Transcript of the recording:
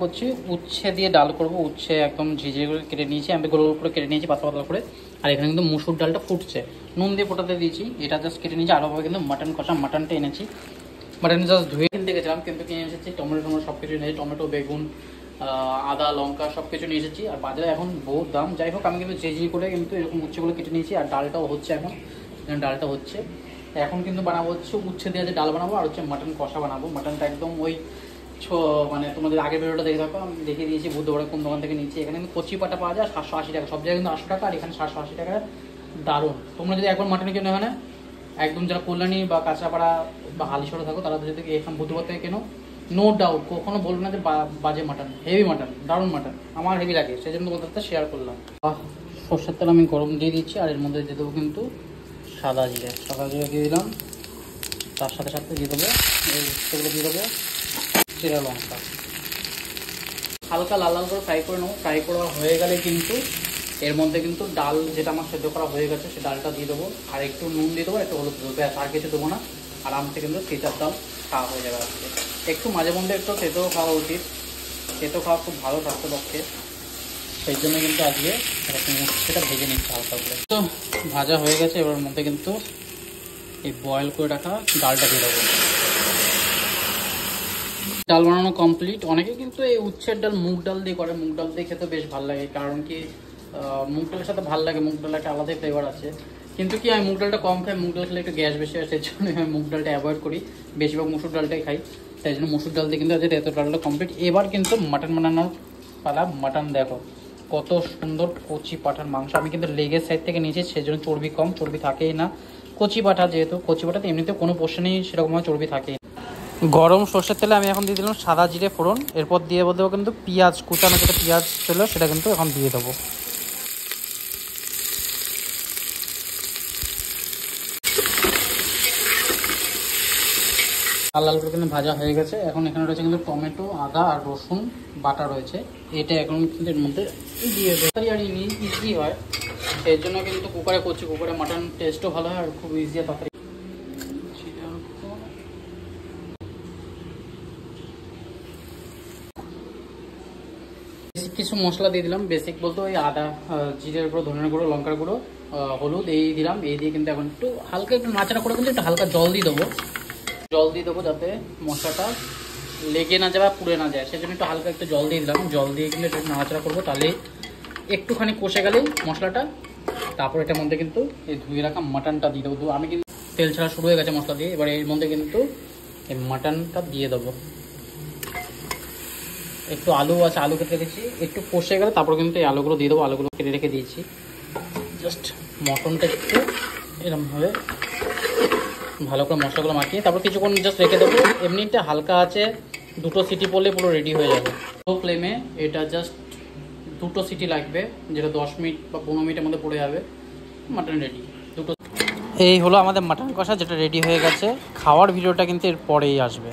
হচ্ছে উচ্ছে দিয়ে ডাল করব। উচ্ছে একদম ঝিঝে করে কেটে নিয়েছি, আমি গোল গোল করে কেটে নিয়েছি পাতলা পাতলা করে। আর এখানে কিন্তু মুসুর ডালটা ফুটছে, নুন দিয়ে ফোটাতে দিয়েছি। এটা জাস্ট কেটে নিয়েছি। আরোভাবে কিন্তু মাটন কষা, মাটনটা এনেছি। মাটন জাস্ট ধুয়ে কিনতে গেছিলাম, কিন্তু কিনে এসেছি টমেটো সব কিছু নিয়েছি। টমেটো, বেগুন, আদা, লঙ্কা সব কিছু নিয়ে এসেছি। আর বাজারে এখন বহুত দাম। যাই হোক, আমি কিন্তু ঝিঝি করে কিন্তু এরকম উচ্ছেগুলো কেটে নিয়েছি। আর ডালটাও হচ্ছে এখন, ডালটা হচ্ছে এখন কিন্তু বানাবো হচ্ছে উচ্ছে দিয়ে যে ডাল বানাবো, আর হচ্ছে মাটন কষা বানাবো। মাটনটা একদম ওই মানে তোমাদের আগের ভিডিওটা দেখে থাকো, আমি দেখিয়ে দিয়েছি বুধবারে কোন দোকান থেকে নিচ্ছি। এখানে কিন্তু কচি পাটা পাওয়া যায় 780 টাকা, সব জায়গায় কিন্তু 800 টাকা, আর এখানে 780 টাকা। দারুণ। তোমরা যদি একবার মাটন কেনো এখানে, একদম যারা কল্যাণী বা কাঁচরাপাড়া বা হালিশহরে থাকো, তারা যদি এখানে বুধবার থেকে কেনো, নো ডাউট কখনো বলবো না যে বাজে মাটন। হেভি মাটন, দারুণ মাটন, আমার হেভি লাগে, সেই জন্য তোমাদের সাথে শেয়ার করলাম। সর্ষের তেল আমি গরম দিয়ে দিচ্ছি, আর এর মধ্যে দিয়ে দেবো কিন্তু সাদা জিরে দিয়ে দিলাম। তার সাথে সাথে দিয়ে দেবো এই উচ্ছেগুলো দিয়ে দেবো, জিরা, লঙ্কা হালকা লাল লাল করে ফ্রাই করে নেবো। ফ্রাই করা হয়ে গেলে কিন্তু এর মধ্যে কিন্তু ডাল যেটা আমার সেদ্ধ করা হয়ে গেছে, সেই ডালটা দিয়ে দেবো। আর একটু নুন দিয়ে দেবো, একটু হলুদ দেবো, ব্যাস, আর কিছু দেবো না। আরামসে কিন্তু তেঁচার ডাল খাওয়া হয়ে যাবে আজকে। একটু মাঝে মধ্যে একটু তেঁতেও খাওয়া উচিত, তেঁতো খাওয়া খুব ভালো স্বাস্থ্য পক্ষে। সেই জন্য কিন্তু আজকে সেটা ভেজে নিচ্ছে হালকা করে। তো ভাজা হয়ে গেছে, এবার মধ্যে কিন্তু এই বয়েল করে রাখা ডালটা দিয়ে দেবো। ডাল বানানো কমপ্লিট। অনেকে কিন্তু এই উচ্ছের ডাল মুগ ডাল দিয়ে করে, মুগ ডাল দিয়ে খেতে বেশ ভালো লাগে। কারণ কি, মুগ ডালের সাথে ভালো লাগে, মুগ ডালের একটা আলাদাই ফ্লেভার আছে। কিন্তু কি, আমি মুগ ডালটা কম খাই, মুগ ডাল খেলে একটু গ্যাস বেশি হয়, সেই জন্য আমি মুগ ডালটা অ্যাভয়েড করি। বেশিরভাগ মুসুর ডালটাই খাই, তাই জন্য মুসুর ডাল দিয়ে কিন্তু আজকে এত ডালটা কমপ্লিট। এবার কিন্তু মাটন বানানোর পালা। মাটন দেখো কত সুন্দর কচি পাঠার মাংস। আমি কিন্তু লেগের সাইড থেকে নিয়েছি, সেই জন্য চর্বি কম, চর্বি থাকেই না। কচি পাঠা যেহেতু, কচি পাঠাতে এমনিতে কোনো পোর্শনেই সেরকমভাবে চর্বি থাকে। গরম সর্ষের তেলে আমি এখন দিয়ে দিলাম সাদা জিরে ফোড়ন। এরপর দিয়ে দেবো কিন্তু পেঁয়াজ কুচানো, যেটা পেঁয়াজ ছিল সেটা কিন্তু এখন দিয়ে দেবো। লাল লাল করে কিন্তু ভাজা হয়ে গেছে। এখন এখানে রয়েছে কিন্তু টমেটো, আদা আর রসুন বাটা রয়েছে। এটা এখন কিন্তু এর মধ্যে দিয়ে দেবো। আর ইজি হয়, সেই জন্য কিন্তু কুকারে করছি। কুকারে মাটন টেস্টও ভালো হয় আর খুব ইজি তাড়াতাড়ি। বেসিক কিছু মশলা দিয়ে দিলাম। বেসিক বলতে ওই আদা, জিরের গুঁড়ো, ধনের গুঁড়ো, লঙ্কার গুঁড়ো, হলুদ, এই দিলাম। এই দিয়ে কিন্তু এখন একটু হালকা একটু নাড়াচাড়া করে কিন্তু একটু হালকা জল দিয়ে দেবো। যাতে মশলাটা লেগে না যায় বা পুড়ে না যায়, সেজন্য একটু হালকা একটু জল দিয়ে দিলাম। জল দিয়ে কিন্তু একটু নাড়াচাড়া করবো, তাহলে একটুখানি কষে গেলেই মশলাটা, তারপর এটার মধ্যে কিন্তু এই ধুয়ে রাখা মাটনটা দিয়ে দেবো। আমি কিন্তু তেল ছাড়া শুরু হয়ে গেছে মশলা দিয়ে। এবার এর মধ্যে কিন্তু এই মাটনটা দিয়ে দেবো। একটু আলু আছে, আলু কেটে রেখেছি, একটু কষে গেলে তারপর কিন্তু এই আলুগুলো দিয়ে দেবো। আলুগুলো কেটে রেখে দিয়েছি। জাস্ট মটনটা একটু এরকমভাবে ভালো করে মশলাগুলো মাখিয়ে তারপর কিছুক্ষণ জাস্ট রেখে দেবো। এমনিটা হালকা আছে, 2টো সিটি পড়লে পুরো রেডি হয়ে যাবে। লো ফ্লেমে এটা জাস্ট 2টো সিটি লাগবে, যেটা 10 মিনিট বা 15 মিনিটের মধ্যে পড়ে যাবে। Mutton ready. এই হলো আমাদের মাটন কষা, যেটা রেডি হয়ে গেছে। খাওয়ার ভিডিওটা কিন্তু এর পরেই আসবে।